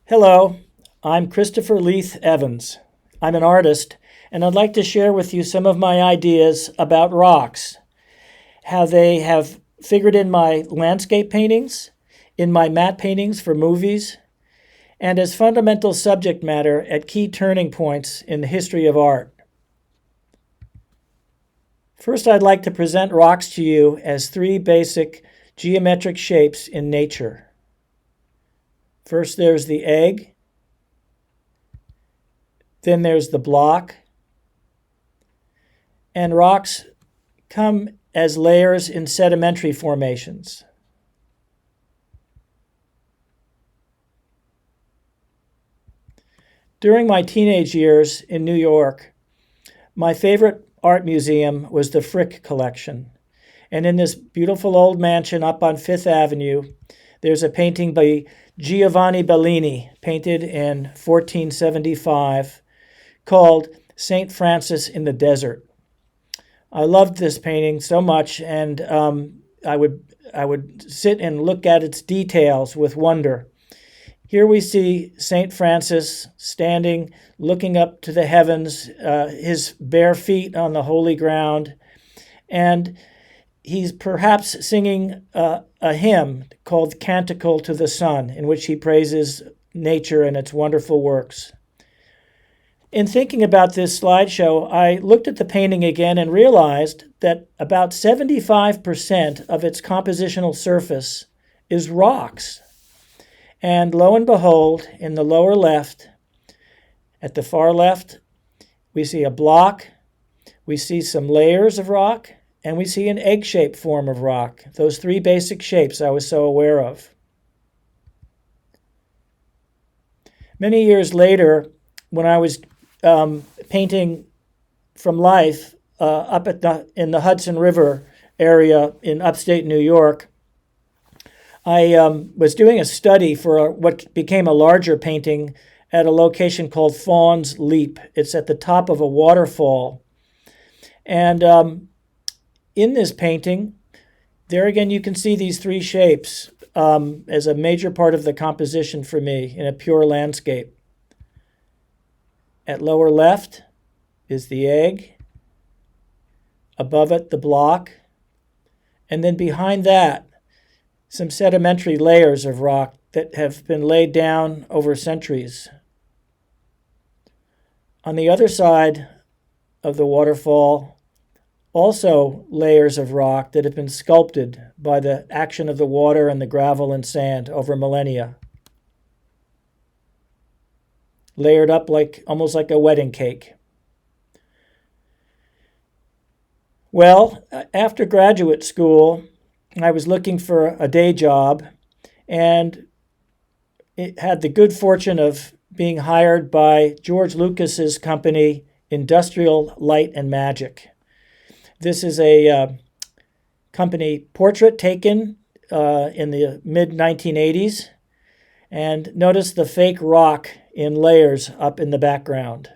Hello, I'm Christopher Leith Evans. I'm an artist, and I'd like to share with you some of my ideas about rocks, how they have figured in my landscape paintings, in my matte paintings for movies, and as fundamental subject matter at key turning points in the history of art. First, I'd like to present rocks to you as three basic geometric shapes in nature. First, there's the egg. Then there's the block. And rocks come as layers in sedimentary formations. During my teenage years in New York, my favorite art museum was the Frick Collection. And in this beautiful old mansion up on Fifth Avenue, there's a painting by Giovanni Bellini, painted in 1475, called St. Francis in the Desert. I loved this painting so much, and I would sit and look at its details with wonder. Here we see St. Francis standing, looking up to the heavens, his bare feet on the holy ground, and he's perhaps singing a hymn called Canticle to the Sun, in which he praises nature and its wonderful works. In thinking about this slideshow, I looked at the painting again and realized that about 75% of its compositional surface is rocks. And lo and behold, in the lower left, at the far left, we see a block, we see some layers of rock, and we see an egg-shaped form of rock, those three basic shapes I was so aware of. Many years later, when I was painting from life up in the Hudson River area in upstate New York, I was doing a study for what became a larger painting at a location called Fawn's Leap. It's at the top of a waterfall. And in this painting, there again you can see these three shapes as a major part of the composition for me in a pure landscape. At lower left is the egg, above it the block, and then behind that some sedimentary layers of rock that have been laid down over centuries. On the other side of the waterfall, also layers of rock that have been sculpted by the action of the water and the gravel and sand over millennia. Layered up almost like a wedding cake. Well, after graduate school, I was looking for a day job and it had the good fortune of being hired by George Lucas's company, Industrial Light and Magic. This is a company portrait taken in the mid-1980s. And notice the fake rock in layers up in the background.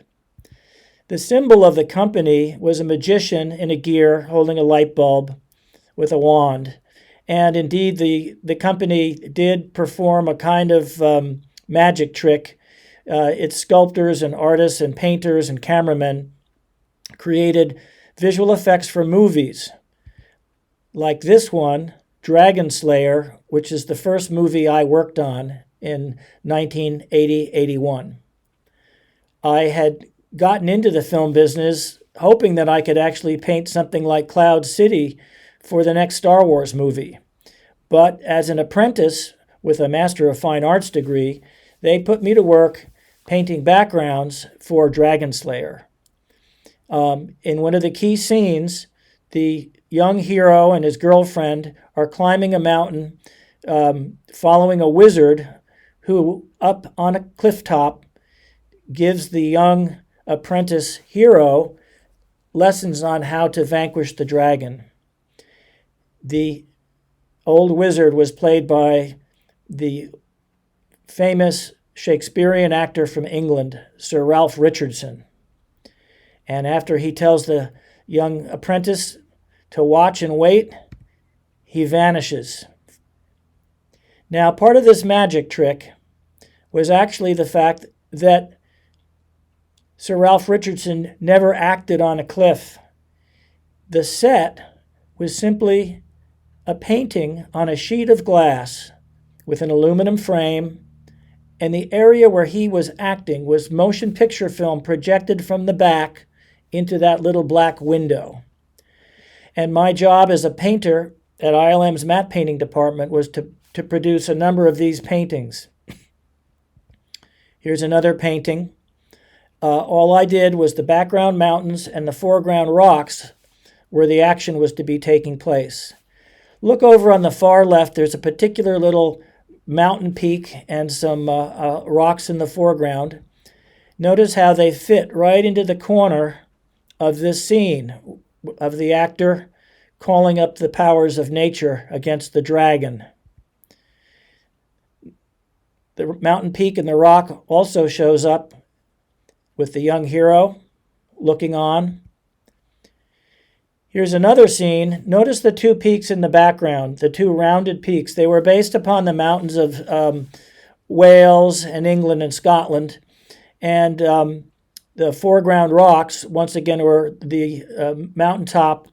The symbol of the company was a magician in a gear holding a light bulb with a wand. And indeed, the company did perform a kind of magic trick. Its sculptors and artists and painters and cameramen created visual effects for movies, like this one, Dragon Slayer, which is the first movie I worked on in 1980-81. I had gotten into the film business hoping that I could actually paint something like Cloud City for the next Star Wars movie. But as an apprentice with a Master of Fine Arts degree, they put me to work painting backgrounds for Dragon Slayer. In one of the key scenes, the young hero and his girlfriend are climbing a mountain, following a wizard who, up on a cliff top, gives the young apprentice hero lessons on how to vanquish the dragon. The old wizard was played by the famous Shakespearean actor from England, Sir Ralph Richardson. And after he tells the young apprentice to watch and wait, he vanishes. Now, part of this magic trick was actually the fact that Sir Ralph Richardson never acted on a cliff. The set was simply a painting on a sheet of glass with an aluminum frame, and the area where he was acting was motion picture film projected from the back into that little black window. And my job as a painter at ILM's matte painting department was to produce a number of these paintings. Here's another painting. All I did was the background mountains and the foreground rocks where the action was to be taking place. Look over on the far left, there's a particular little mountain peak and some rocks in the foreground. Notice how they fit right into the corner of this scene of the actor calling up the powers of nature against the dragon. The mountain peak and the rock also shows up with the young hero looking on. Here's another scene. Notice the two peaks in the background, the two rounded peaks. They were based upon the mountains of Wales and England and Scotland. And the foreground rocks, once again, were the mountaintop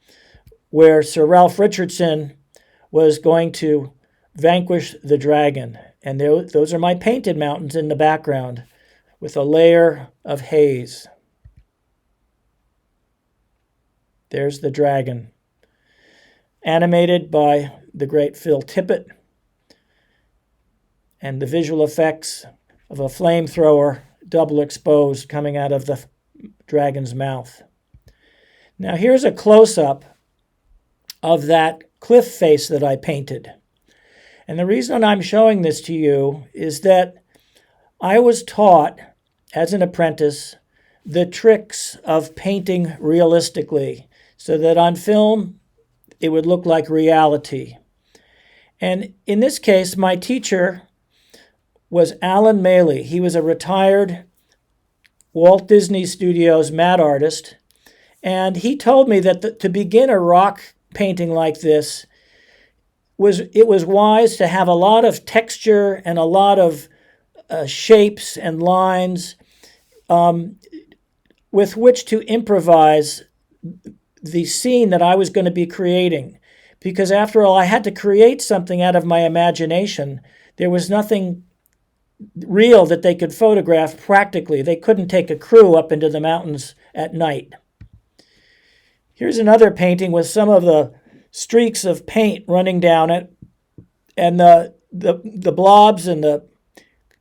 where Sir Ralph Richardson was going to vanquish the dragon. And those are my painted mountains in the background with a layer of haze. There's the dragon, animated by the great Phil Tippett, and the visual effects of a flamethrower double exposed coming out of the dragon's mouth. Now here's a close-up of that cliff face that I painted. And the reason I'm showing this to you is that I was taught as an apprentice the tricks of painting realistically so that on film it would look like reality. And in this case, my teacher was Alan Maley. He was a retired Walt Disney Studios matte artist, and he told me that to begin a rock painting like this, it was wise to have a lot of texture and a lot of shapes and lines with which to improvise the scene that I was going to be creating. Because after all, I had to create something out of my imagination. There was nothing real that they could photograph practically. They couldn't take a crew up into the mountains at night. Here's another painting with some of the streaks of paint running down it, and the blobs and the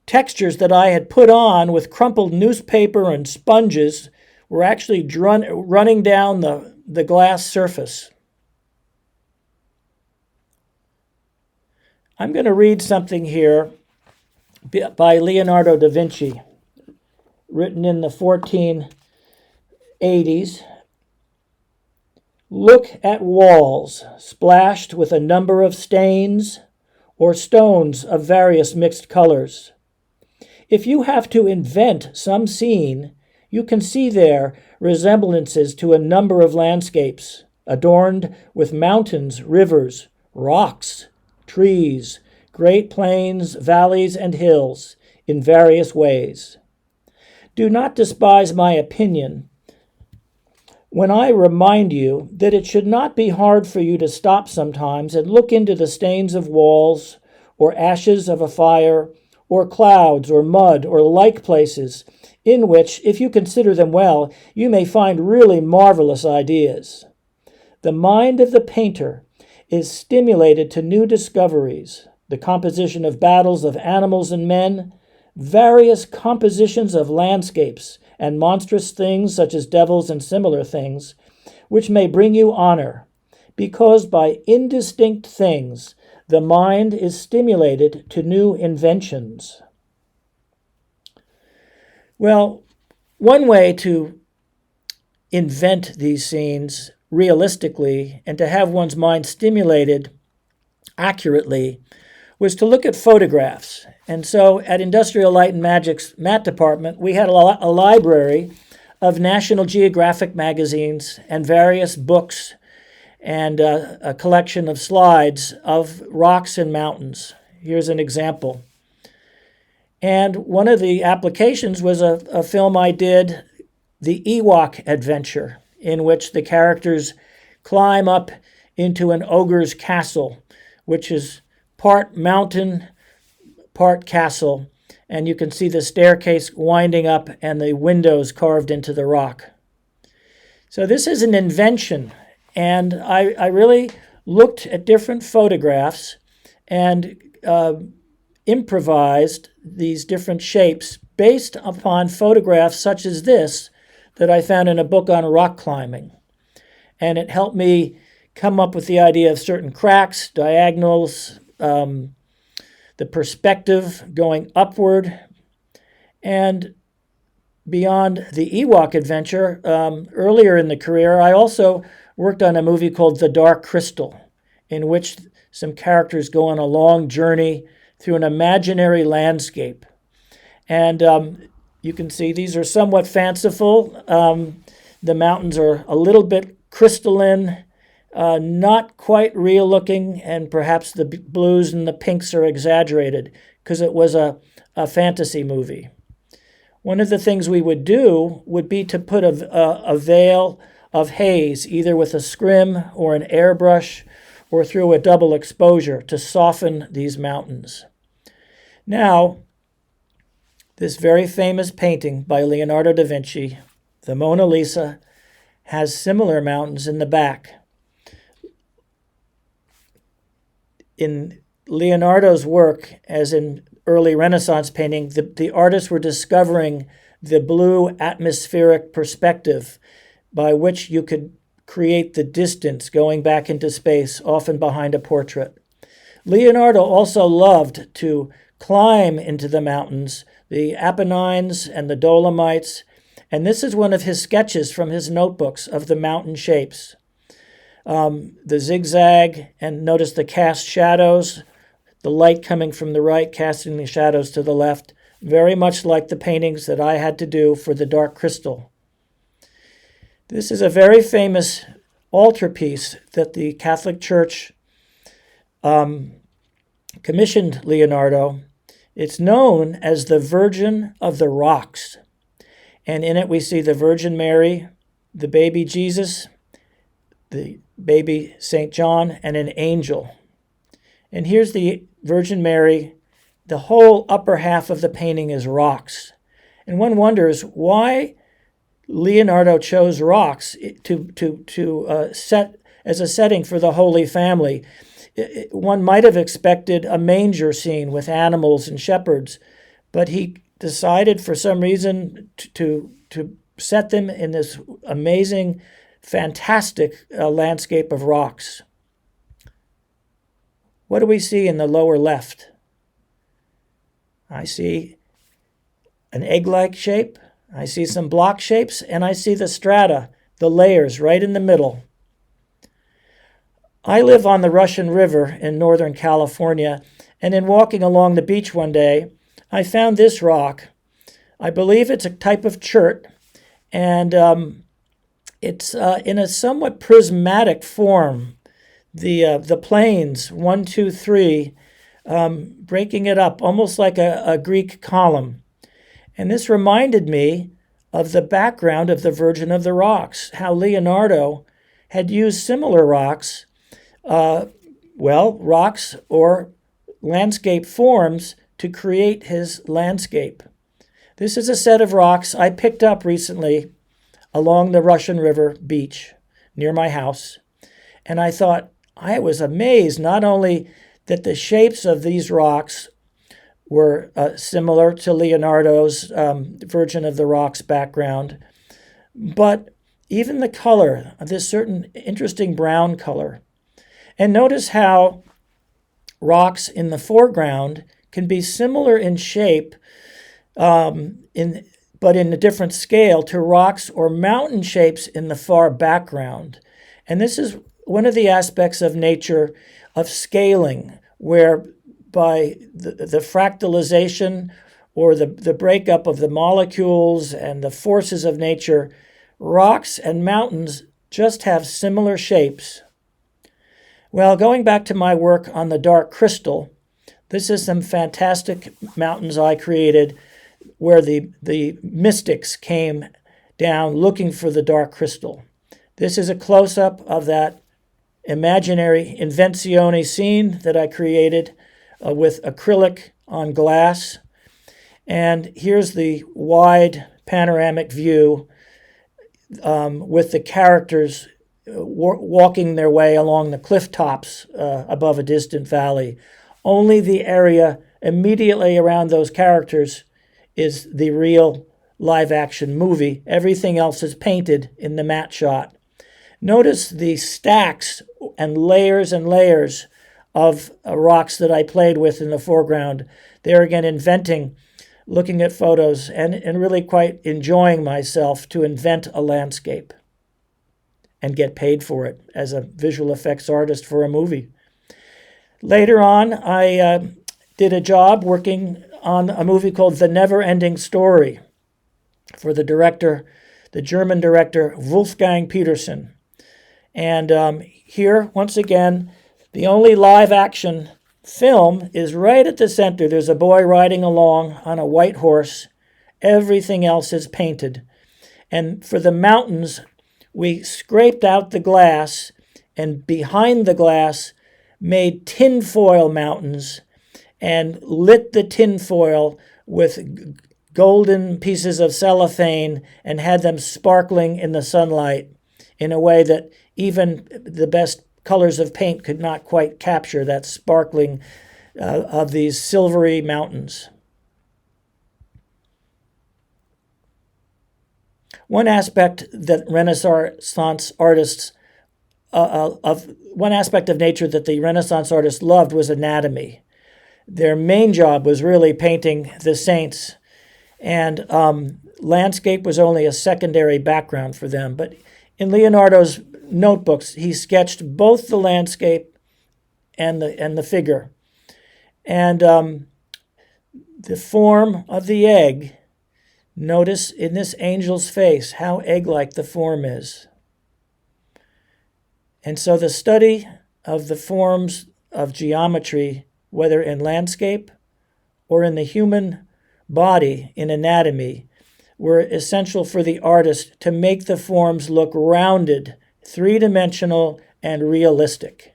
textures that I had put on with crumpled newspaper and sponges were actually running down the glass surface. I'm going to read something here by Leonardo da Vinci, written in the 1480s. Look at walls splashed with a number of stains or stones of various mixed colors. If you have to invent some scene, you can see there resemblances to a number of landscapes adorned with mountains, rivers, rocks, trees, great plains, valleys, and hills in various ways. Do not despise my opinion when I remind you that it should not be hard for you to stop sometimes and look into the stains of walls, or ashes of a fire, or clouds, or mud, or like places, in which, if you consider them well, you may find really marvelous ideas. The mind of the painter is stimulated to new discoveries, the composition of battles of animals and men, various compositions of landscapes, and monstrous things such as devils and similar things, which may bring you honor, because by indistinct things the mind is stimulated to new inventions. Well, one way to invent these scenes realistically and to have one's mind stimulated accurately was to look at photographs. And so at Industrial Light and Magic's matte department, we had a library of National Geographic magazines and various books and a collection of slides of rocks and mountains. Here's an example. And one of the applications was a film I did, The Ewok Adventure, in which the characters climb up into an ogre's castle, which is part mountain, part castle. And you can see the staircase winding up and the windows carved into the rock. So this is an invention. And I really looked at different photographs and improvised these different shapes based upon photographs such as this that I found in a book on rock climbing. And it helped me come up with the idea of certain cracks, diagonals, the perspective going upward. And beyond the Ewok adventure, earlier in the career, I also worked on a movie called The Dark Crystal, in which some characters go on a long journey through an imaginary landscape. And you can see these are somewhat fanciful. The mountains are a little bit crystalline, not quite real looking, and perhaps the blues and the pinks are exaggerated because it was a fantasy movie. One of the things we would do would be to put a veil of haze, either with a scrim or an airbrush or through a double exposure to soften these mountains. Now, this very famous painting by Leonardo da Vinci, the Mona Lisa, has similar mountains in the back. In Leonardo's work, as in early Renaissance painting, the artists were discovering the blue atmospheric perspective by which you could create the distance going back into space, often behind a portrait. Leonardo also loved to climb into the mountains, the Apennines and the Dolomites, and this is one of his sketches from his notebooks of the mountain shapes. The zigzag, and notice the cast shadows, the light coming from the right, casting the shadows to the left, very much like the paintings that I had to do for The Dark Crystal. This is a very famous altarpiece that the Catholic Church commissioned Leonardo. It's known as the Virgin of the Rocks. And in it we see the Virgin Mary, the baby Jesus, the baby St. John, and an angel. And here's the Virgin Mary. The whole upper half of the painting is rocks. And one wonders why Leonardo chose rocks to set as a setting for the Holy Family. One might have expected a manger scene with animals and shepherds, but he decided for some reason to set them in this amazing, fantastic landscape of rocks. What do we see in the lower left? I see an egg-like shape. I see some block shapes, and I see the strata, the layers right in the middle. I live on the Russian River in Northern California, and in walking along the beach one day, I found this rock. I believe it's a type of chert, and it's in a somewhat prismatic form. The planes, 1, 2, 3, breaking it up, almost like a Greek column. And this reminded me of the background of the Virgin of the Rocks, how Leonardo had used similar rocks, rocks or landscape forms to create his landscape. This is a set of rocks I picked up recently along the Russian River beach near my house. And I thought, I was amazed not only that the shapes of these rocks were similar to Leonardo's Virgin of the Rocks background, but even the color, this certain interesting brown color. And notice how rocks in the foreground can be similar in shape, but in a different scale to rocks or mountain shapes in the far background. And this is one of the aspects of nature of scaling, where by the fractalization or the breakup of the molecules and the forces of nature, rocks and mountains just have similar shapes. Well, going back to my work on the Dark Crystal This is some fantastic mountains I created where the mystics came down looking for the dark crystal. This is a close-up of that imaginary Invenzione scene that I created with acrylic on glass. And here's the wide panoramic view with the characters walking their way along the cliff tops above a distant valley. Only the area immediately around those characters is the real live-action movie. Everything else is painted in the matte shot. Notice the stacks and layers of rocks that I played with in the foreground. There again, inventing, looking at photos, and really quite enjoying myself to invent a landscape and get paid for it as a visual effects artist for a movie. Later on, I did a job working on a movie called The Never-Ending Story for the German director Wolfgang Petersen. And here, once again, the only live-action film is right at the center. There's a boy riding along on a white horse. Everything else is painted. And for the mountains, we scraped out the glass, and behind the glass made tinfoil mountains and lit the tinfoil with golden pieces of cellophane and had them sparkling in the sunlight in a way that even the best colors of paint could not quite capture that sparkling of these silvery mountains. One aspect that Renaissance artists one aspect of nature that the Renaissance artists loved was anatomy. Their main job was really painting the saints, and landscape was only a secondary background for them. But in Leonardo's notebooks, he sketched both the landscape and the figure. And the form of the egg, notice in this angel's face how egg-like the form is. And so the study of the forms of geometry, whether in landscape or in the human body in anatomy, were essential for the artist to make the forms look rounded, three-dimensional, and realistic.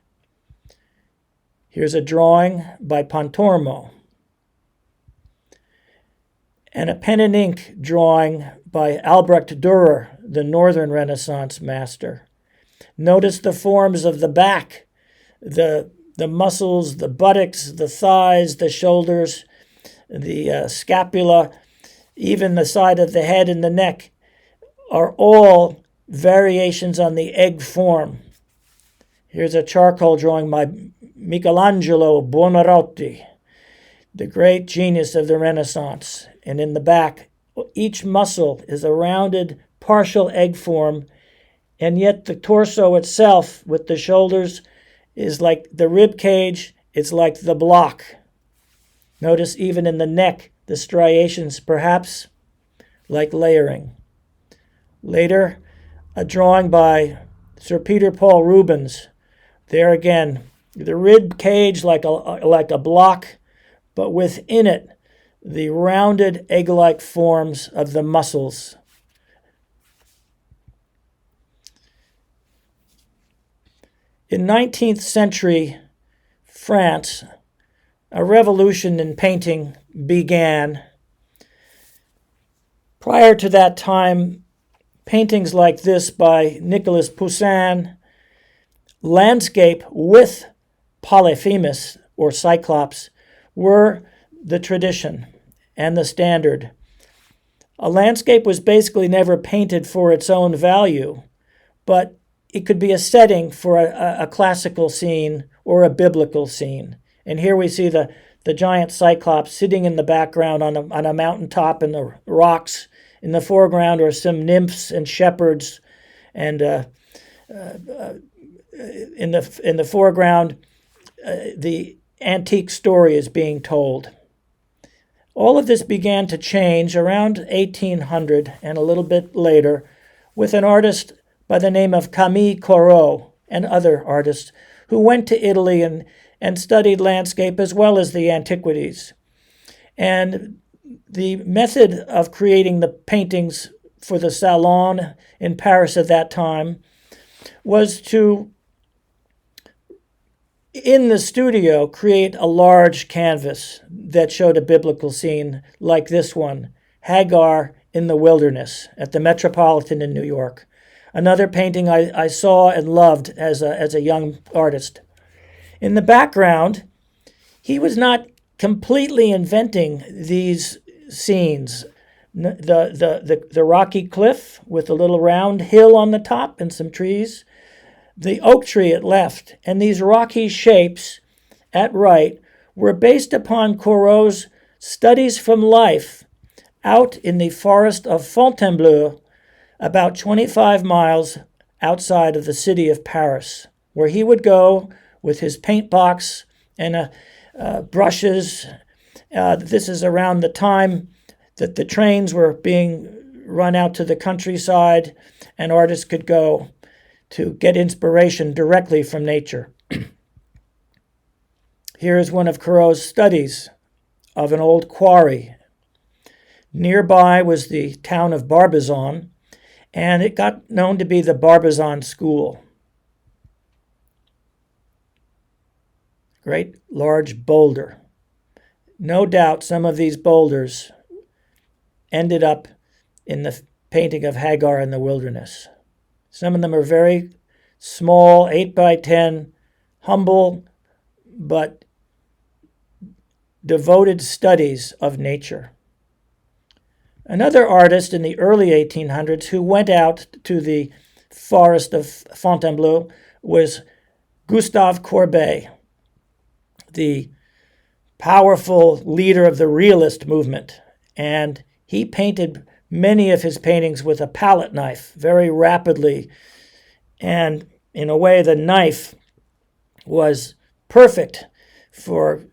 Here's a drawing by Pontormo, and a pen and ink drawing by Albrecht Dürer, the Northern Renaissance master. Notice the forms of the back, the muscles, the buttocks, the thighs, the shoulders, the scapula, even the side of the head and the neck are all variations on the egg form. Here's a charcoal drawing by Michelangelo Buonarroti, the great genius of the Renaissance. And in the back, each muscle is a rounded partial egg form, and yet the torso itself with the shoulders is like the rib cage, it's like the block. Notice even in the neck, the striations, perhaps like layering. Later, a drawing by Sir Peter Paul Rubens. There again, the rib cage like a block, but within it, the rounded egg-like forms of the muscles. In 19th century France, a revolution in painting began. Prior to that time, paintings like this by Nicolas Poussin, landscape with Polyphemus or Cyclops, were the tradition and the standard. A landscape was basically never painted for its own value, but it could be a setting for a classical scene or a biblical scene. And here we see the giant Cyclops sitting in the background on a mountaintop, and the rocks in the foreground are some nymphs and shepherds, and in the foreground, the antique story is being told. All of this began to change around 1800 and a little bit later with an artist by the name of Camille Corot and other artists who went to Italy and studied landscape as well as the antiquities. And the method of creating the paintings for the Salon in Paris at that time was to, in the studio, create a large canvas that showed a biblical scene like this one, Hagar in the Wilderness at the Metropolitan in New York. Another painting I saw and loved as a young artist. In the background, he was not completely inventing these scenes. The rocky cliff with a little round hill on the top and some trees, the oak tree at left, and these rocky shapes at right were based upon Corot's studies from life out in the forest of Fontainebleau, about 25 miles outside of the city of Paris, where he would go with his paint box and brushes. This is around the time that the trains were being run out to the countryside and artists could go to get inspiration directly from nature. Here is one of Corot's studies of an old quarry. Nearby was the town of Barbizon, and it got known to be the Barbizon School. Great large boulder. No doubt some of these boulders ended up in the painting of Hagar in the Wilderness. Some of them are very small, 8 by 10, humble, but devoted studies of nature. Another artist in the early 1800s who went out to the forest of Fontainebleau was Gustave Courbet, the powerful leader of the realist movement. And he painted many of his paintings with a palette knife very rapidly. And in a way, the knife was perfect for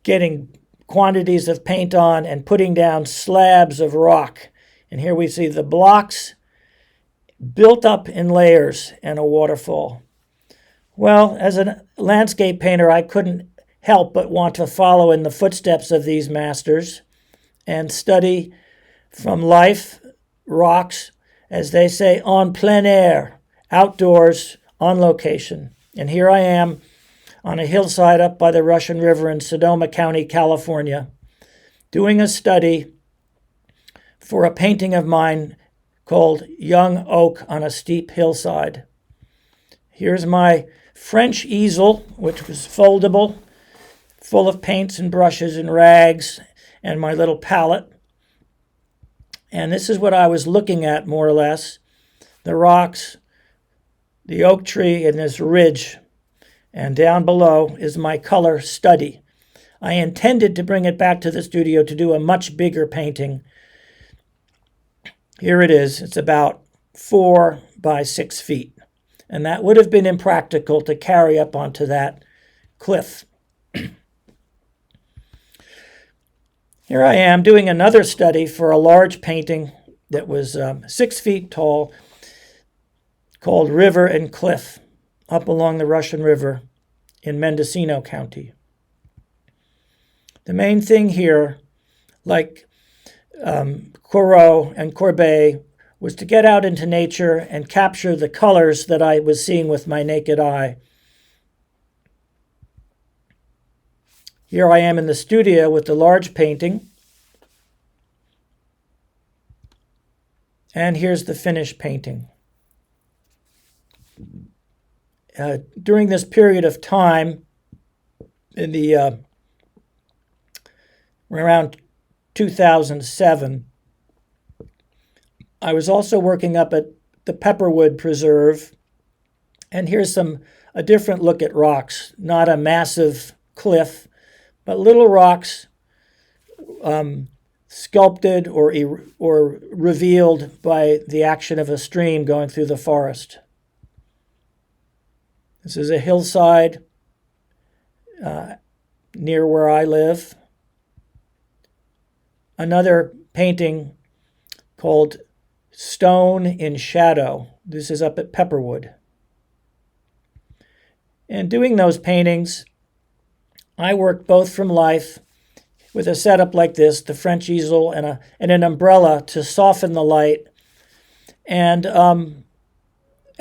getting quantities of paint on and putting down slabs of rock. And here we see the blocks built up in layers and a waterfall. Well, as a landscape painter, I couldn't help but want to follow in the footsteps of these masters and study from life, rocks, as they say, en plein air, outdoors, on location. And here I am on a hillside up by the Russian River in Sonoma County, California, doing a study for a painting of mine called Young Oak on a Steep Hillside. Here's my French easel, which was foldable, full of paints and brushes and rags, and my little palette. And this is what I was looking at, more or less. The rocks, the oak tree, and this ridge. And down below is my color study. I intended to bring it back to the studio to do a much bigger painting. Here it is. It's about 4 by 6 feet. And that would have been impractical to carry up onto that cliff. Here I am doing another study for a large painting that was 6 feet tall called River and Cliff, up along the Russian River in Mendocino County. The main thing here, like Corot and Courbet, was to get out into nature and capture the colors that I was seeing with my naked eye. Here I am in the studio with the large painting. And here's the finished painting. During this period of time, in the around 2007, I was also working up at the Pepperwood Preserve, and here's a different look at rocks. Not a massive cliff, but little rocks sculpted or revealed by the action of a stream going through the forest. This is a hillside near where I live. Another painting called Stone in Shadow. This is up at Pepperwood. And doing those paintings, I worked both from life with a setup like this, the French easel and an umbrella to soften the light, and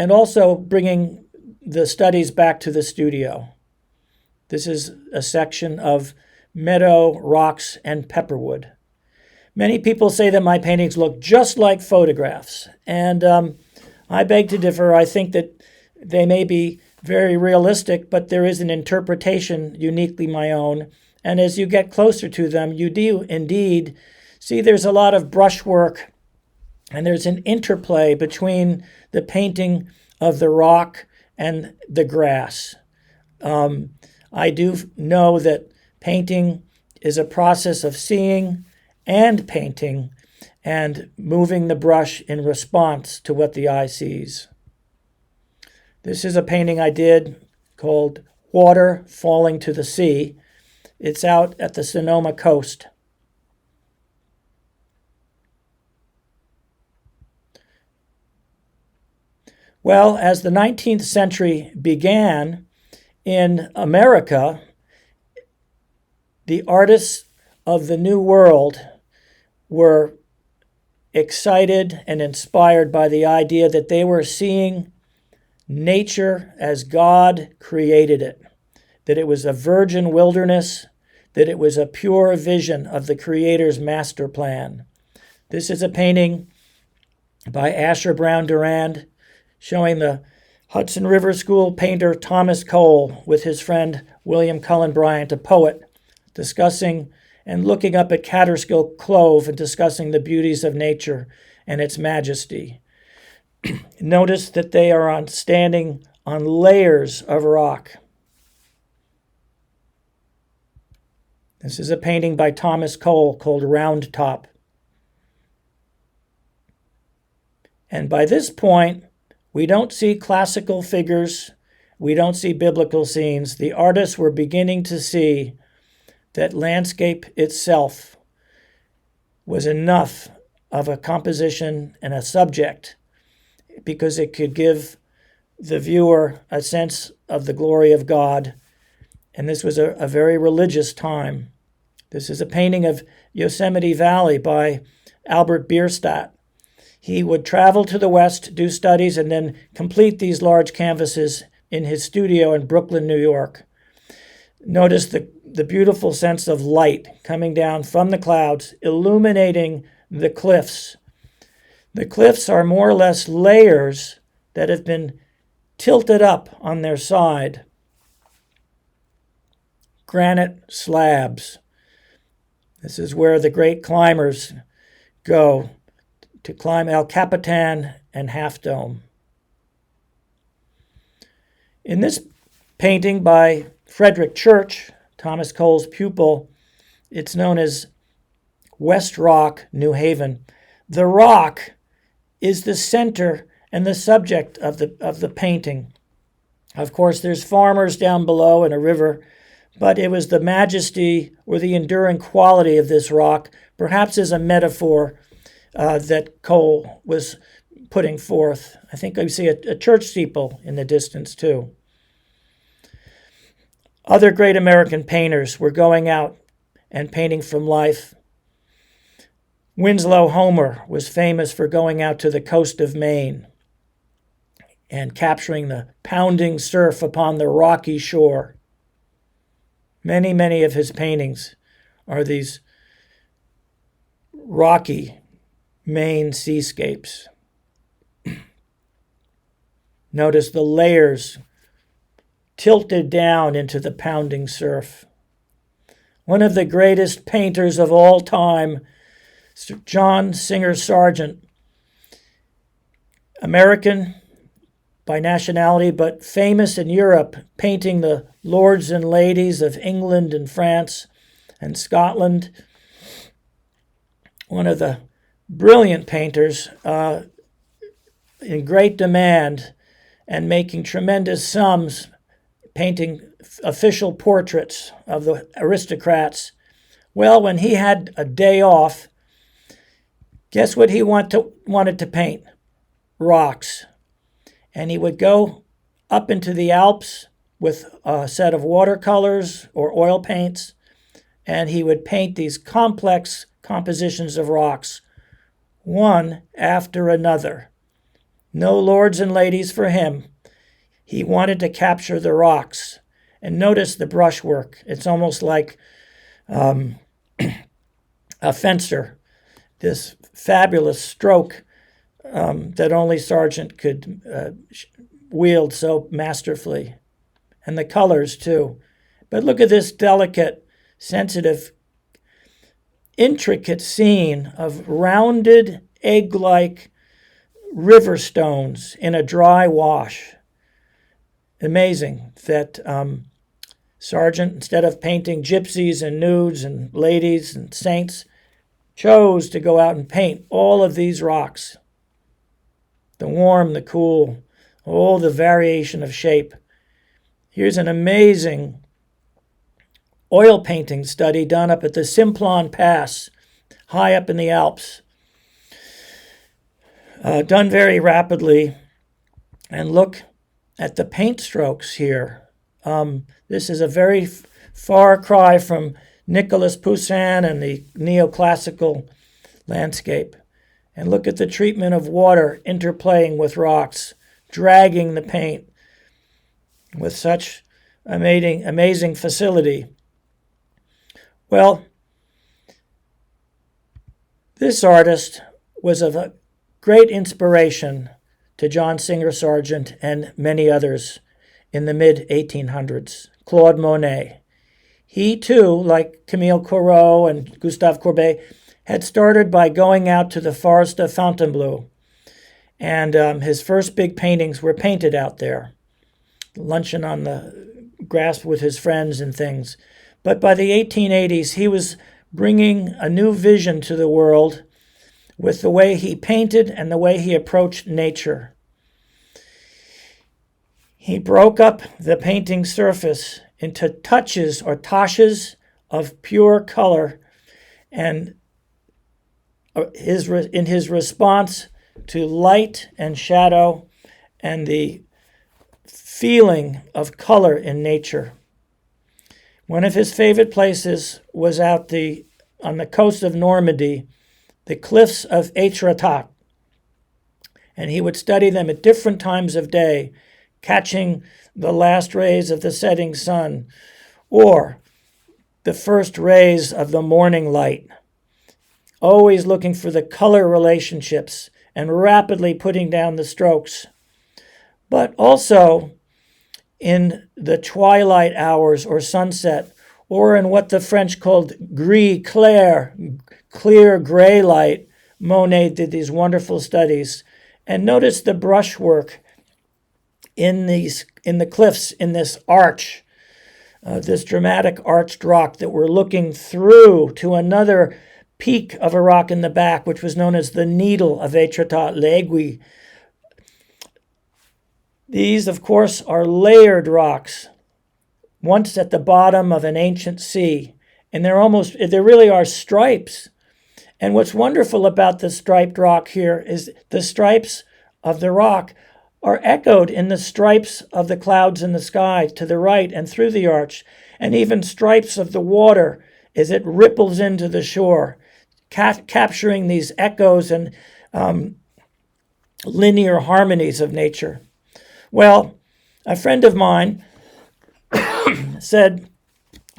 also bringing the studies back to the studio. This is a section of meadow, rocks, and pepperwood. Many people say that my paintings look just like photographs, and I beg to differ. I think that they may be very realistic, but there is an interpretation uniquely my own. And as you get closer to them, you do indeed see there's a lot of brushwork, and there's an interplay between the painting of the rock and the grass. I do know that painting is a process of seeing and painting and moving the brush in response to what the eye sees. This is a painting I did called Water Falling to the Sea. It's out at the Sonoma coast. Well, as the 19th century began in America, the artists of the New World were excited and inspired by the idea that they were seeing nature as God created it, that it was a virgin wilderness, that it was a pure vision of the Creator's master plan. This is a painting by Asher Brown Durand showing the Hudson River School painter Thomas Cole with his friend William Cullen Bryant, a poet, discussing and looking up at Catterskill Clove and discussing the beauties of nature and its majesty. Notice that they are standing on layers of rock. This is a painting by Thomas Cole called Round Top. And by this point, we don't see classical figures. We don't see biblical scenes. The artists were beginning to see that landscape itself was enough of a composition and a subject because it could give the viewer a sense of the glory of God. And this was a very religious time. This is a painting of Yosemite Valley by Albert Bierstadt. He would travel to the West, do studies, and then complete these large canvases in his studio in Brooklyn, New York. Notice the beautiful sense of light coming down from the clouds, illuminating the cliffs. The cliffs are more or less layers that have been tilted up on their side. Granite slabs. This is where the great climbers go to climb El Capitan and Half Dome. In this painting by Frederick Church, Thomas Cole's pupil, it's known as West Rock, New Haven. The rock is the center and the subject of the painting. Of course, there's farmers down below and a river, but it was the majesty or the enduring quality of this rock, perhaps as a metaphor that Cole was putting forth. I think I see a church steeple in the distance too. Other great American painters were going out and painting from life. Winslow Homer was famous for going out to the coast of Maine and capturing the pounding surf upon the rocky shore. Many, many of his paintings are these rocky Maine seascapes. Notice the layers tilted down into the pounding surf. One of the greatest painters of all time, John Singer Sargent, American by nationality, but famous in Europe, painting the lords and ladies of England and France and Scotland. One of the brilliant painters in great demand and making tremendous sums painting official portraits of the aristocrats. Well, when he had a day off, guess what he wanted to paint? Rocks. And he would go up into the Alps with a set of watercolors or oil paints, and he would paint these complex compositions of rocks, one after another. No lords and ladies for him. He wanted to capture the rocks. And notice the brushwork. It's almost like a fencer, this fabulous stroke that only Sargent could wield so masterfully. And the colors, too. But look at this delicate, sensitive, intricate scene of rounded, egg-like river stones in a dry wash. Amazing that Sargent, instead of painting gypsies and nudes and ladies and saints, chose to go out and paint all of these rocks. The warm, the cool, all the variation of shape. Here's an amazing oil painting study done up at the Simplon Pass, high up in the Alps. Done very rapidly. And look at the paint strokes here. This is a very far cry from Nicolas Poussin and the neoclassical landscape. And look at the treatment of water interplaying with rocks, dragging the paint with such amazing facility. Well, this artist was of a great inspiration to John Singer Sargent and many others in the mid-1800s, Claude Monet. He, too, like Camille Corot and Gustave Courbet, had started by going out to the forest of Fontainebleau, and his first big paintings were painted out there, lunching on the grass with his friends and things. But by the 1880s, he was bringing a new vision to the world with the way he painted and the way he approached nature. He broke up the painting surface into touches or taches of pure color, and in his response to light and shadow and the feeling of color in nature. One of his favorite places was on the coast of Normandy, the cliffs of Étretat, and he would study them at different times of day, catching the last rays of the setting sun or the first rays of the morning light, always looking for the color relationships and rapidly putting down the strokes. But also in the twilight hours or sunset, or in what the French called gris clair, clear gray light, Monet did these wonderful studies. And notice the brushwork in the cliffs, in this arch, this dramatic arched rock that we're looking through to another peak of a rock in the back, which was known as the needle of Étretat, l'Aiguille. These, of course, are layered rocks, once at the bottom of an ancient sea, and there really are stripes. And what's wonderful about the striped rock here is the stripes of the rock are echoed in the stripes of the clouds in the sky to the right and through the arch, and even stripes of the water as it ripples into the shore, capturing these echoes and linear harmonies of nature. Well, a friend of mine said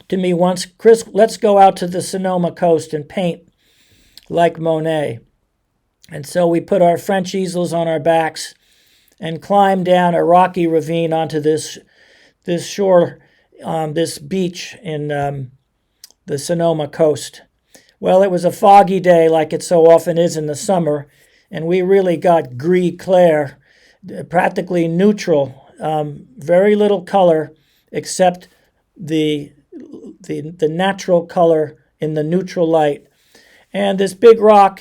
to me once, "Chris, let's go out to the Sonoma coast and paint like Monet." And so we put our French easels on our backs and climbed down a rocky ravine onto this shore, this beach in the Sonoma coast. Well, it was a foggy day like it so often is in the summer, and we really got gris clair, practically neutral, very little color except the natural color in the neutral light. And this big rock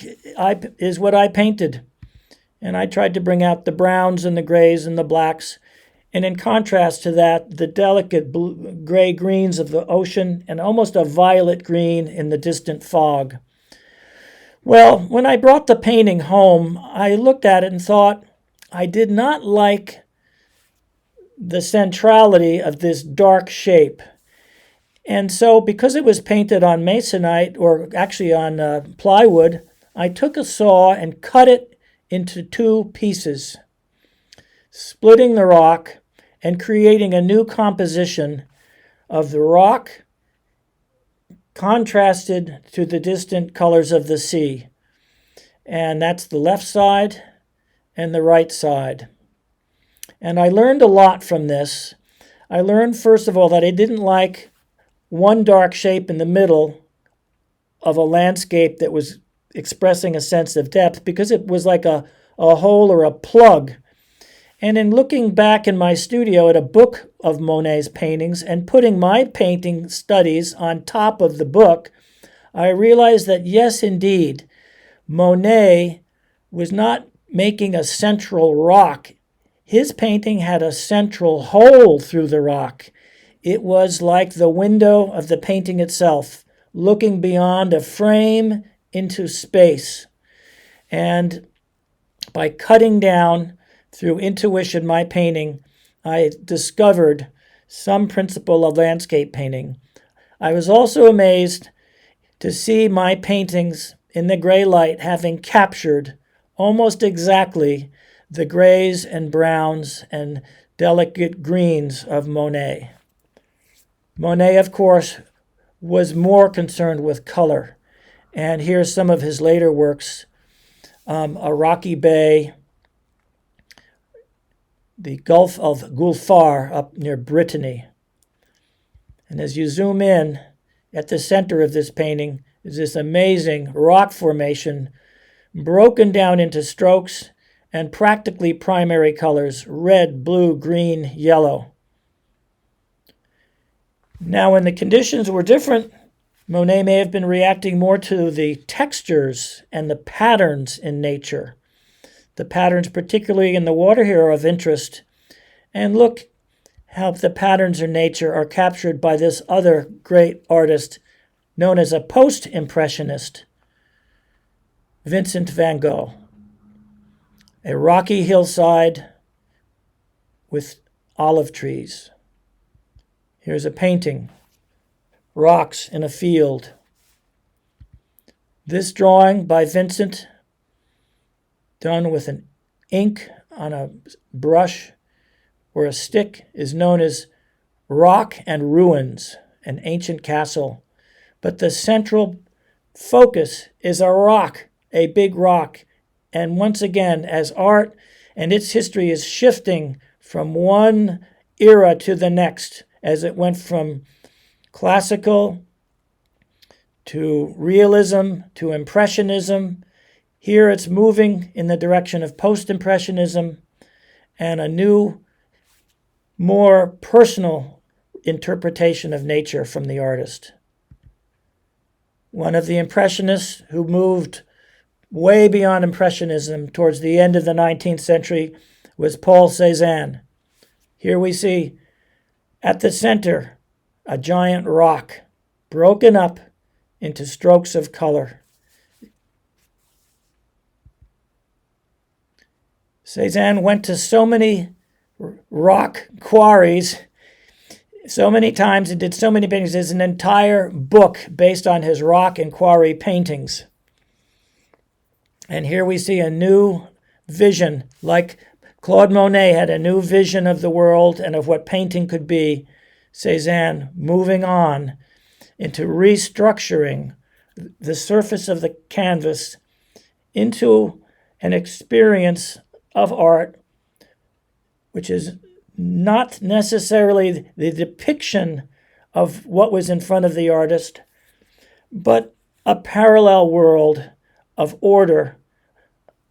is what I painted. And I tried to bring out the browns and the grays and the blacks. And in contrast to that, the delicate gray-greens of the ocean and almost a violet green in the distant fog. Well, when I brought the painting home, I looked at it and thought I did not like the centrality of this dark shape. And so because it was painted on masonite, or actually on plywood, I took a saw and cut it into two pieces, splitting the rock and creating a new composition of the rock contrasted to the distant colors of the sea. And that's the left side and the right side. And I learned a lot from this. I learned, first of all, that I didn't like one dark shape in the middle of a landscape that was expressing a sense of depth, because it was like a hole or a plug. And in looking back in my studio at a book of Monet's paintings and putting my painting studies on top of the book, I realized that yes, indeed, Monet was not making a central rock. His painting had a central hole through the rock. It was like the window of the painting itself, looking beyond a frame into space. And by cutting down through intuition my painting, I discovered some principle of landscape painting. I was also amazed to see my paintings in the gray light having captured almost exactly the grays and browns and delicate greens of Monet. Monet, of course, was more concerned with color. And here's some of his later works. A rocky bay, the Gulf of Gulfar up near Brittany. And as you zoom in, at the center of this painting is this amazing rock formation broken down into strokes and practically primary colors: red, blue, green, yellow. Now, when the conditions were different, Monet may have been reacting more to the textures and the patterns in nature. The patterns, particularly in the water here, are of interest. And look how the patterns in nature are captured by this other great artist known as a post-impressionist, Vincent van Gogh. A rocky hillside with olive trees. Here's a painting, rocks in a field. This drawing by Vincent, done with an ink on a brush or a stick, is known as Rock and Ruins, an ancient castle. But the central focus is a rock, a big rock. And once again, as art and its history is shifting from one era to the next, as it went from classical to realism to impressionism, here it's moving in the direction of post-impressionism and a new, more personal interpretation of nature from the artist. One of the impressionists who moved way beyond impressionism towards the end of the 19th century was Paul Cézanne. Here we see at the center a giant rock broken up into strokes of color. Cézanne went to so many rock quarries so many times and did so many paintings. There's an entire book based on his rock and quarry paintings. And here we see a new vision, like Claude Monet had a new vision of the world and of what painting could be. Cézanne moving on into restructuring the surface of the canvas into an experience of art, which is not necessarily the depiction of what was in front of the artist, but a parallel world of order,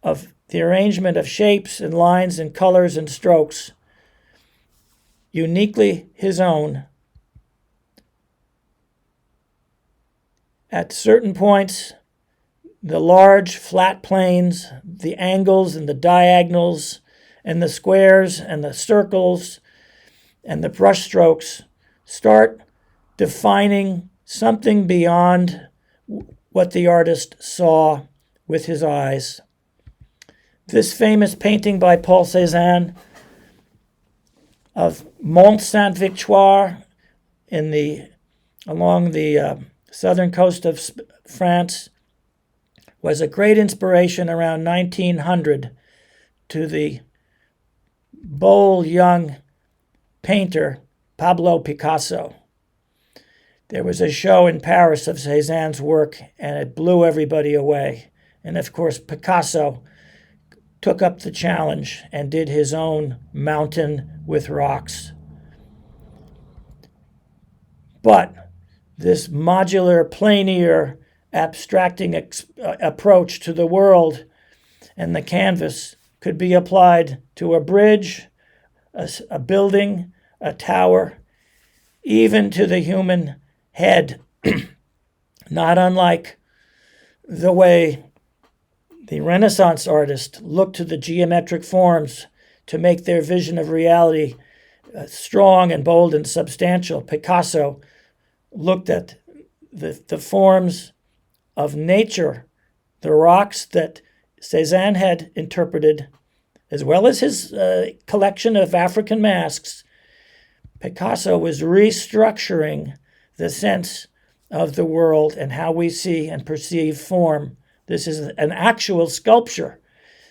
of the arrangement of shapes and lines and colors and strokes, uniquely his own. At certain points, the large flat planes, the angles and the diagonals, and the squares and the circles and the brush strokes start defining something beyond what the artist saw with his eyes. This famous painting by Paul Cézanne of Mont Saint-Victoire along the southern coast of France was a great inspiration around 1900 to the bold young painter Pablo Picasso. There was a show in Paris of Cézanne's work, and it blew everybody away. And of course, Picasso took up the challenge and did his own mountain with rocks. But this modular, plein-air, abstracting approach to the world and the canvas could be applied to a bridge, a building, a tower, even to the human head, not unlike the way the Renaissance artist looked to the geometric forms to make their vision of reality strong and bold and substantial. Picasso looked at the forms of nature, the rocks that Cézanne had interpreted, as well as his collection of African masks. Picasso was restructuring the sense of the world and how we see and perceive form. This is an actual sculpture.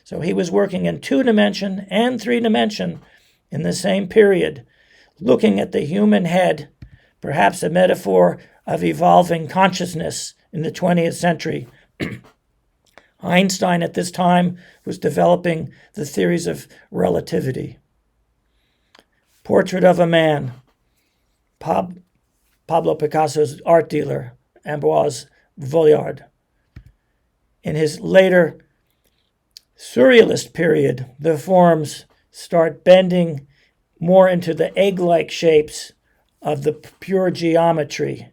So he was working in 2-dimension and 3-dimension in the same period, looking at the human head, perhaps a metaphor of evolving consciousness in the 20th century. Einstein at this time was developing the theories of relativity. Portrait of a man. Pablo Picasso's art dealer, Ambroise Vollard. In his later surrealist period, the forms start bending more into the egg-like shapes of the pure geometry.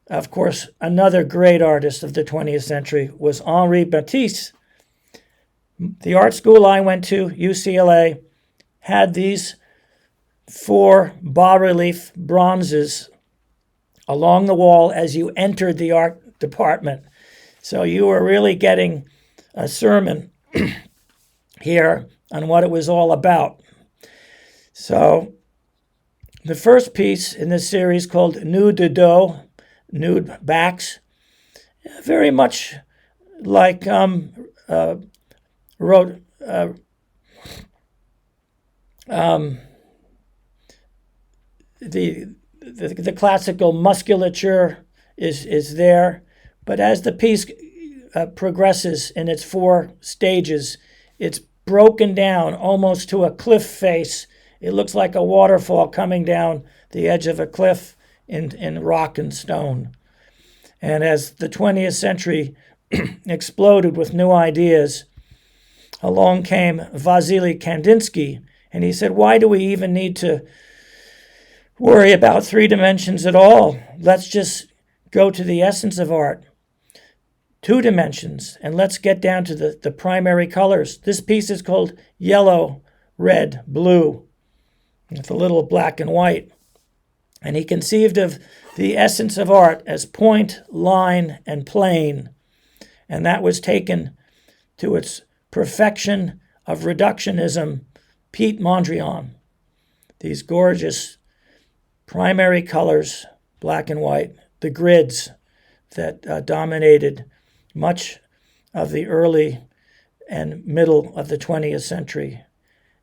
Of course, another great artist of the 20th century was Henri Matisse. The art school I went to, UCLA, had these 4 bas-relief bronzes along the wall as you entered the art department. So you were really getting a sermon here on what it was all about. So the first piece in this series called Nude de dos, nude backs, very much like the classical musculature is there, but as the piece progresses in its 4 stages, it's broken down almost to a cliff face. It looks like a waterfall coming down the edge of a cliff in rock and stone. And as the 20th century exploded with new ideas, along came Vasily Kandinsky, and he said, why do we even need to worry about 3 dimensions at all? Let's just go to the essence of art. 2 dimensions, and let's get down to the primary colors. This piece is called Yellow, Red, Blue, with a little black and white. And he conceived of the essence of art as point, line, and plane. And that was taken to its perfection of reductionism, Pete Mondrian. These gorgeous primary colors, black and white, the grids that dominated much of the early and middle of the 20th century.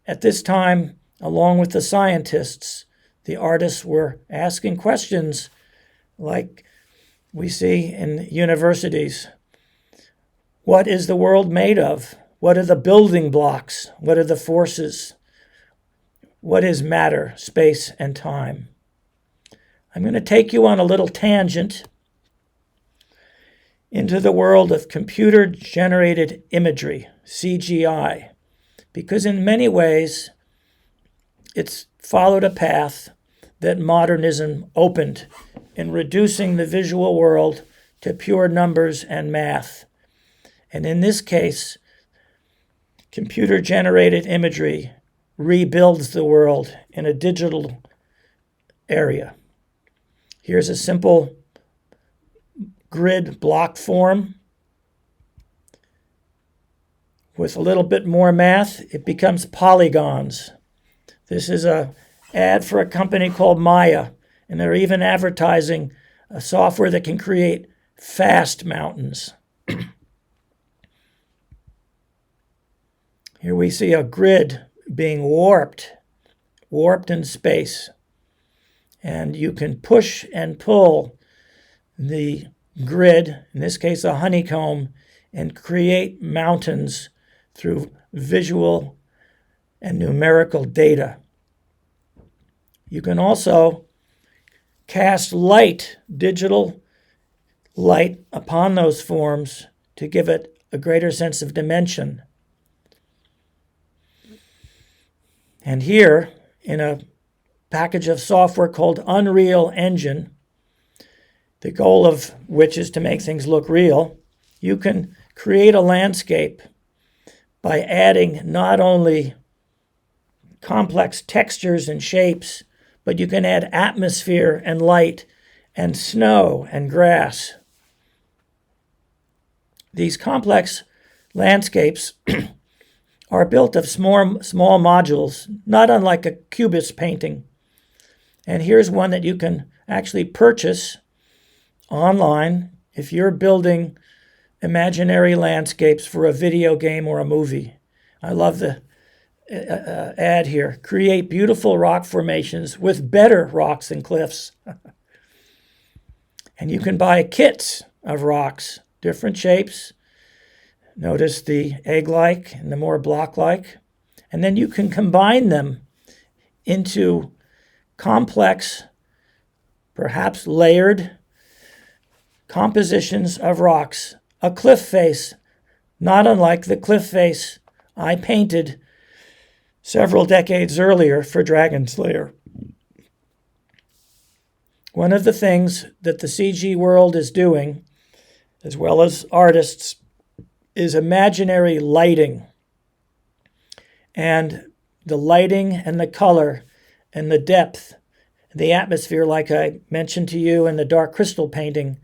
At this time, along with the scientists, the artists were asking questions like we see in universities. What is the world made of? What are the building blocks? What are the forces? What is matter, space, and time? I'm going to take you on a little tangent into the world of computer-generated imagery, CGI, because in many ways it's followed a path that modernism opened in reducing the visual world to pure numbers and math. And in this case, computer-generated imagery rebuilds the world in a digital area. Here's a simple grid block form. With a little bit more math, it becomes polygons. This is a ad for a company called Maya, and they're even advertising a software that can create fast mountains. Here we see a grid being warped in space. And you can push and pull the grid, in this case a honeycomb, and create mountains through visual and numerical data. You can also cast light, digital light, upon those forms to give it a greater sense of dimension. And here, in a package of software called Unreal Engine, the goal of which is to make things look real, you can create a landscape by adding not only complex textures and shapes, but you can add atmosphere and light and snow and grass. These complex landscapes are built of small modules, not unlike a cubist painting. And here's one that you can actually purchase online if you're building imaginary landscapes for a video game or a movie. I love the ad here. Create beautiful rock formations with better rocks and cliffs. And you can buy kits of rocks, different shapes. Notice the egg-like and the more block-like. And then you can combine them into complex, perhaps layered compositions of rocks. A cliff face, not unlike the cliff face I painted several decades earlier for Dragon Slayer. One of the things that the CG world is doing, as well as artists, is imaginary lighting. And the lighting and the color and the depth, the atmosphere, like I mentioned to you in the dark crystal painting,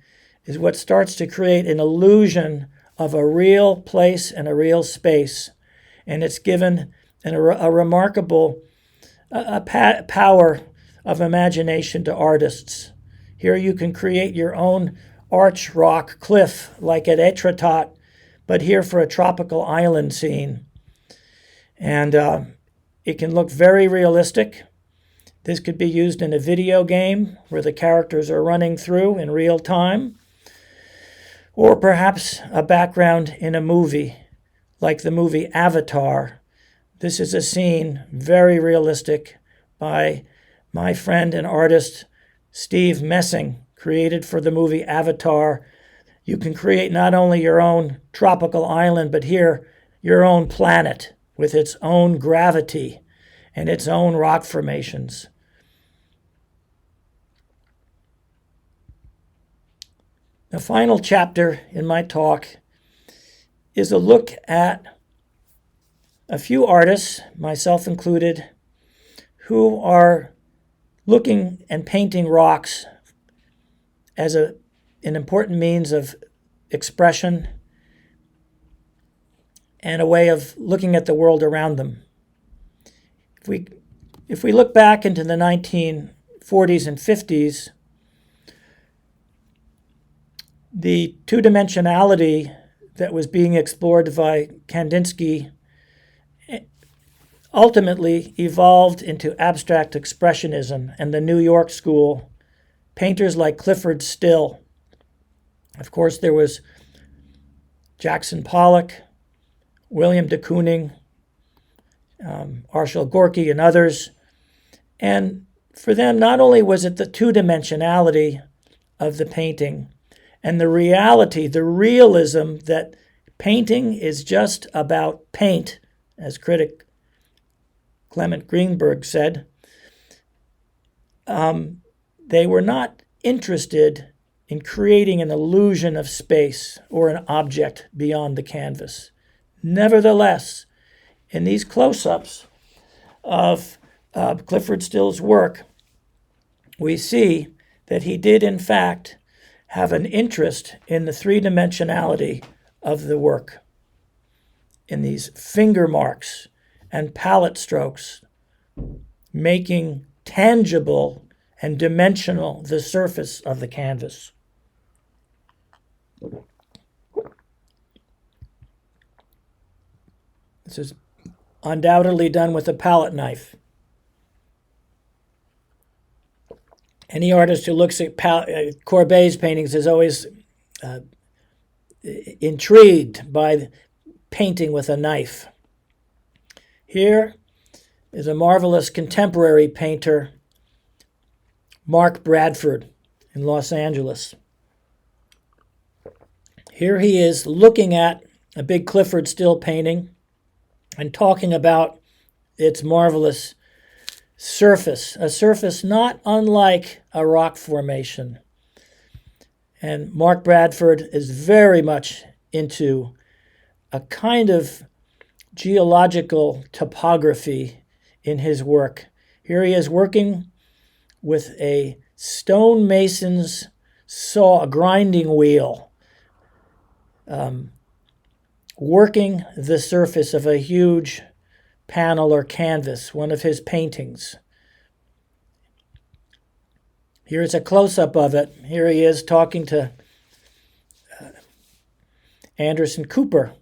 is what starts to create an illusion of a real place and a real space. And it's given a remarkable power of imagination to artists. Here you can create your own arch rock cliff, like at Etretat, but here for a tropical island scene. And it can look very realistic. This could be used in a video game where the characters are running through in real time, or perhaps a background in a movie, like the movie Avatar. This is a scene, very realistic, by my friend and artist Steve Messing, created for the movie Avatar. You can create not only your own tropical island, but here, your own planet with its own gravity and its own rock formations. The final chapter in my talk is a look at a few artists, myself included, who are looking and painting rocks as an important means of expression and a way of looking at the world around them. If we look back into the 1940s and 50s, the two-dimensionality that was being explored by Kandinsky ultimately evolved into abstract expressionism and the New York school, painters like Clifford Still. Of course, there was Jackson Pollock, William de Kooning, Arshile Gorky, and others. And for them, not only was it the two-dimensionality of the painting and the reality, the realism that painting is just about paint, as critic Clement Greenberg said, they were not interested in creating an illusion of space or an object beyond the canvas. Nevertheless, in these close-ups of Clifford Still's work, we see that he did, in fact, have an interest in the three-dimensionality of the work, in these finger marks and palette strokes, making tangible and dimensional the surface of the canvas. This is undoubtedly done with a palette knife. Any artist who looks at Courbet's paintings is always intrigued by painting with a knife. Here is a marvelous contemporary painter, Mark Bradford, in Los Angeles. Here he is looking at a big Clifford Still painting and talking about its marvelous surface, a surface not unlike a rock formation. And Mark Bradford is very much into a kind of geological topography in his work. Here he is working with a stonemason's saw, a grinding wheel, working the surface of a huge panel or canvas, one of his paintings. Here's a close-up of it. Here he is talking to Anderson Cooper.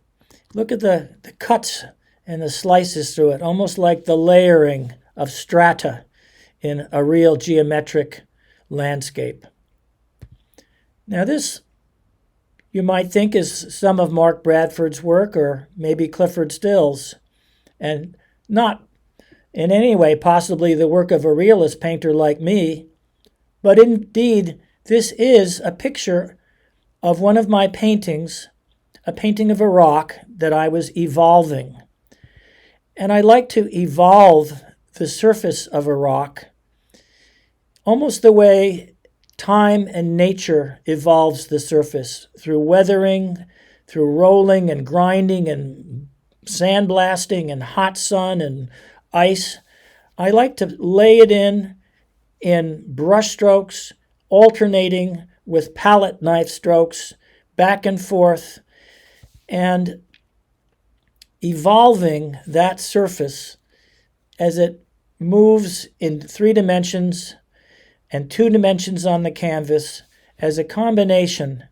Look at the cuts and the slices through it, almost like the layering of strata in a real geometric landscape. Now this, you might think, is some of Mark Bradford's work, or maybe Clifford Still's, and not in any way possibly the work of a realist painter like me, but indeed this is a picture of one of my paintings, a painting of a rock that I was evolving. And I like to evolve the surface of a rock almost the way time and nature evolves the surface, through weathering, through rolling and grinding and sandblasting and hot sun and ice. I like to lay it in brush strokes, alternating with palette knife strokes, back and forth, and evolving that surface as it moves in 3 dimensions and 2 dimensions on the canvas as a combination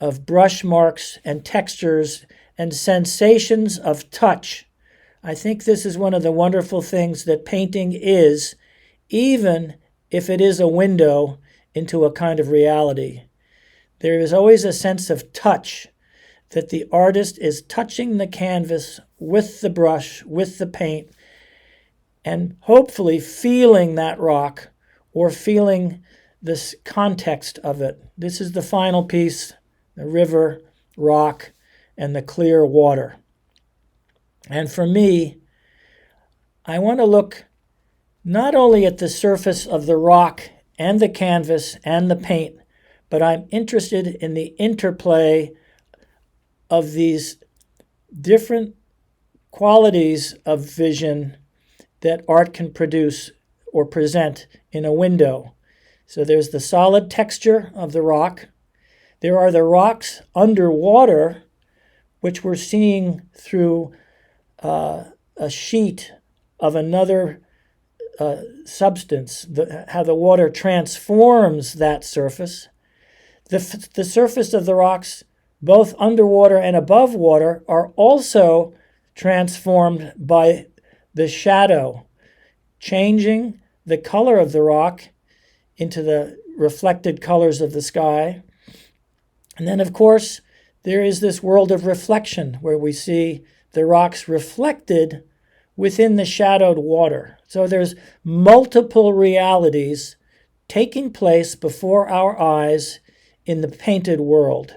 of brush marks and textures and sensations of touch. I think this is one of the wonderful things that painting is, even if it is a window into a kind of reality. There is always a sense of touch, that the artist is touching the canvas with the brush, with the paint, and hopefully feeling that rock or feeling this context of it. This is the final piece, the river, rock, and the clear water. And for me, I want to look not only at the surface of the rock and the canvas and the paint, but I'm interested in the interplay of these different qualities of vision that art can produce or present in a window. So there's the solid texture of the rock. There are the rocks underwater, which we're seeing through a sheet of another substance, how the water transforms that surface. The surface of the rocks, both underwater and above water, are also transformed by the shadow, changing the color of the rock into the reflected colors of the sky. And then, of course, there is this world of reflection where we see the rocks reflected within the shadowed water. So there's multiple realities taking place before our eyes in the painted world.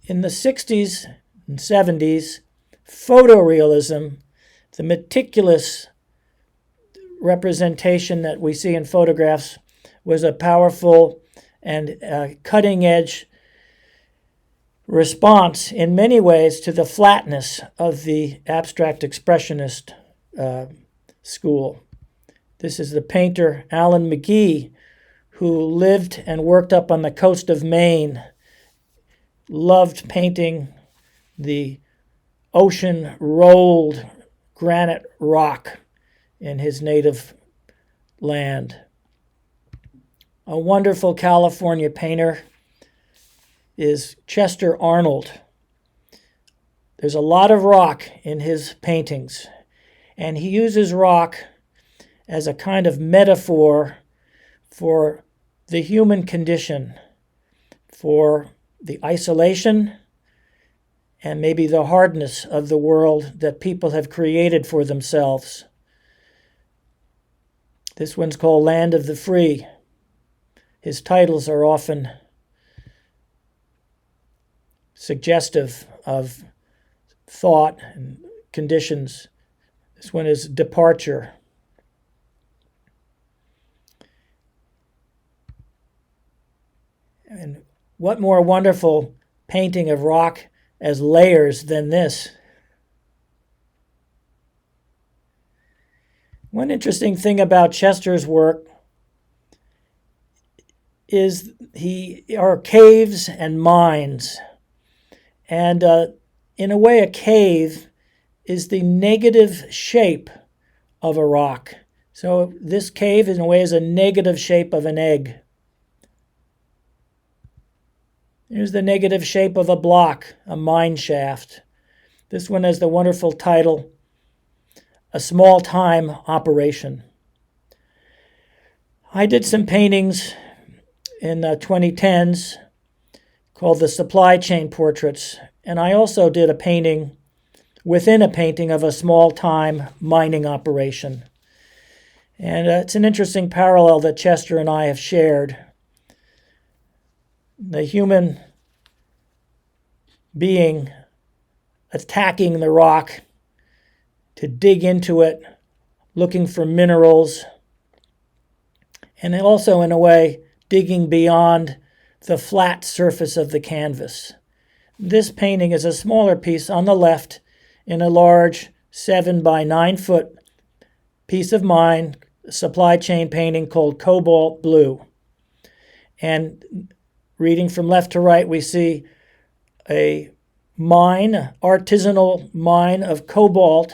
In the 60s and 70s, photorealism, the meticulous representation that we see in photographs, was a powerful and cutting-edge response in many ways to the flatness of the abstract expressionist school. This is the painter Alan McGee, who lived and worked up on the coast of Maine, loved painting the ocean-rolled granite rock in his native land. A wonderful California painter is Chester Arnold. There's a lot of rock in his paintings, and he uses rock as a kind of metaphor for the human condition, for the isolation and maybe the hardness of the world that people have created for themselves. This one's called Land of the Free. His titles are often suggestive of thought and conditions. This one is Departure. And what more wonderful painting of rock as layers than this? One interesting thing about Chester's work is are caves and mines. And in a way, a cave is the negative shape of a rock. So this cave, in a way, is a negative shape of an egg. Here's the negative shape of a block, a mine shaft. This one has the wonderful title, A Small-Time Operation. I did some paintings in the 2010s called the Supply Chain Portraits, and I also did a painting within a painting of a small-time mining operation. And it's an interesting parallel that Chester and I have shared. The human being attacking the rock to dig into it, looking for minerals, and also, in a way, digging beyond the flat surface of the canvas. This painting is a smaller piece on the left in a large 7 by 9 foot piece of mine, supply chain painting called Cobalt Blue. And reading from left to right, we see a mine, artisanal mine of cobalt,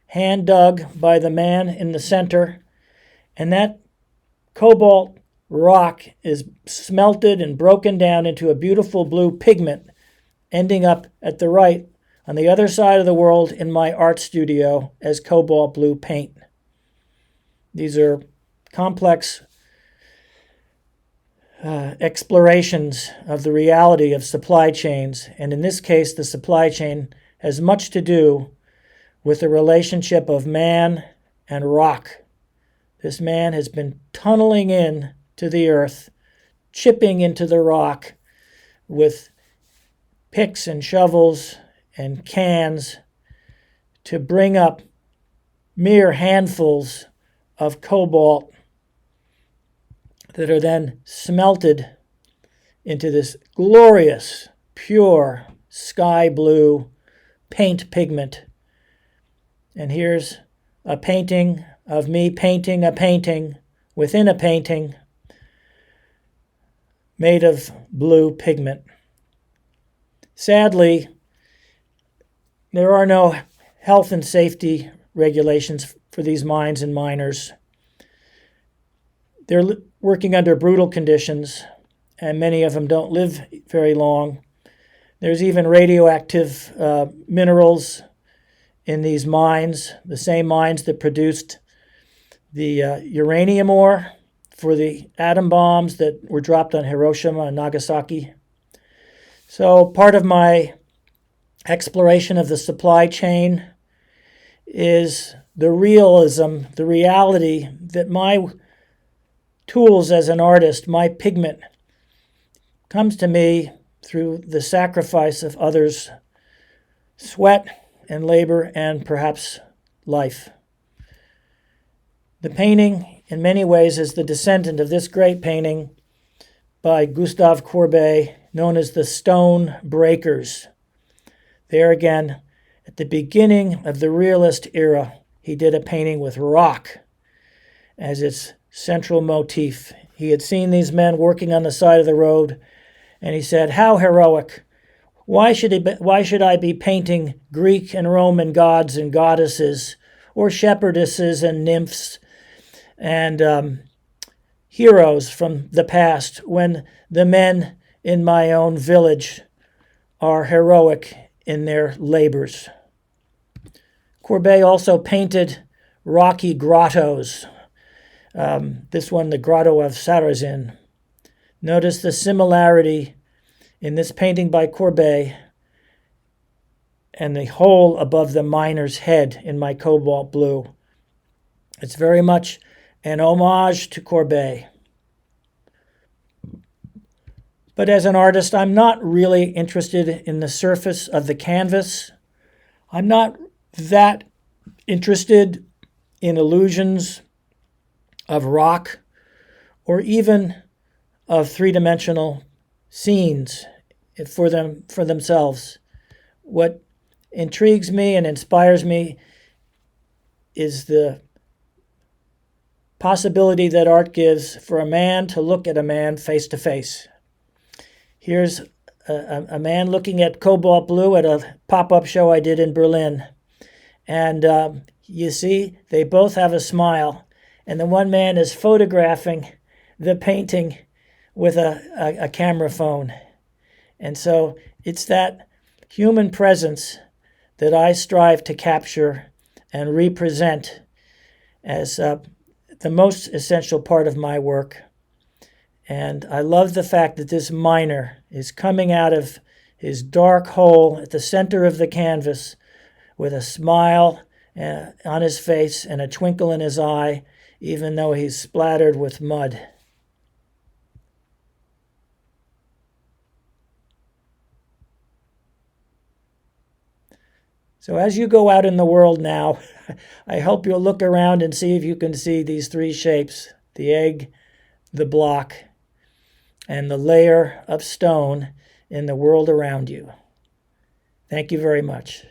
hand dug by the man in the center. And that cobalt rock is smelted and broken down into a beautiful blue pigment, ending up at the right on the other side of the world in my art studio as cobalt blue paint. These are complex explorations of the reality of supply chains, and in this case, the supply chain has much to do with the relationship of man and rock. This man has been tunneling in to the earth, chipping into the rock with picks and shovels and cans to bring up mere handfuls of cobalt that are then smelted into this glorious, pure, sky blue paint pigment. And here's a painting of me painting a painting within a painting made of blue pigment. Sadly, there are no health and safety regulations for these mines and miners. They're working under brutal conditions, and many of them don't live very long. There's even radioactive minerals in these mines, the same mines that produced the uranium ore for the atom bombs that were dropped on Hiroshima and Nagasaki. So part of my exploration of the supply chain is the realism, the reality that my tools as an artist, my pigment, comes to me through the sacrifice of others' sweat and labor and perhaps life. The painting, in many ways, is the descendant of this great painting by Gustave Courbet, known as the Stone Breakers. There again, at the beginning of the realist era, he did a painting with rock as its central motif. He had seen these men working on the side of the road, and he said, "How heroic! Why should I be painting Greek and Roman gods and goddesses or shepherdesses and nymphs and heroes from the past, when the men in my own village are heroic in their labors. Courbet also painted rocky grottos. This one, the Grotto of Sarrazin. Notice the similarity in this painting by Courbet and the hole above the miner's head in my cobalt blue. It's very much an homage to Courbet. But as an artist, I'm not really interested in the surface of the canvas. I'm not that interested in illusions of rock or even of three-dimensional scenes for themselves. What intrigues me and inspires me is the possibility that art gives for a man to look at a man face to face. Here's a man looking at cobalt blue at a pop-up show I did in Berlin. And you see, they both have a smile. And the one man is photographing the painting with a camera phone. And so it's that human presence that I strive to capture and represent as the most essential part of my work. And I love the fact that this miner is coming out of his dark hole at the center of the canvas with a smile on his face and a twinkle in his eye, even though he's splattered with mud. So as you go out in the world now, I hope you'll look around and see if you can see these three shapes: the egg, the block, and the layer of stone in the world around you. Thank you very much.